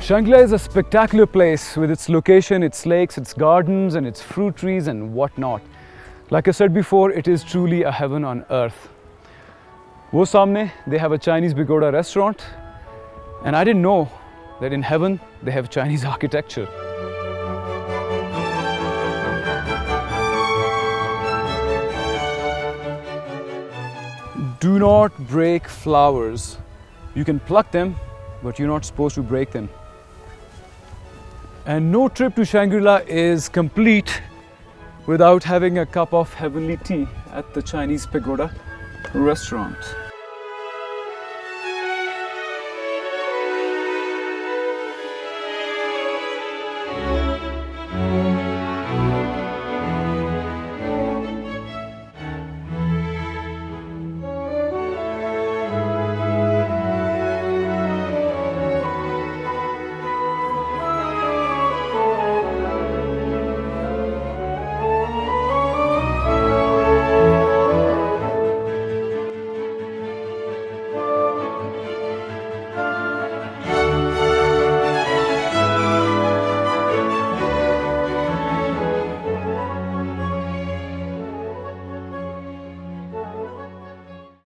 Shangri-La is a spectacular place with its location, its lakes, its gardens and its fruit trees and whatnot. Like I said before, it is truly a heaven on earth. Wo samne, they have a Chinese pagoda restaurant, and I didn't know that in heaven they have Chinese architecture. Do not break flowers. You can pluck them, but you're not supposed to break them. And no trip to Shangri-La is complete without having a cup of heavenly tea at the Chinese Pagoda restaurant.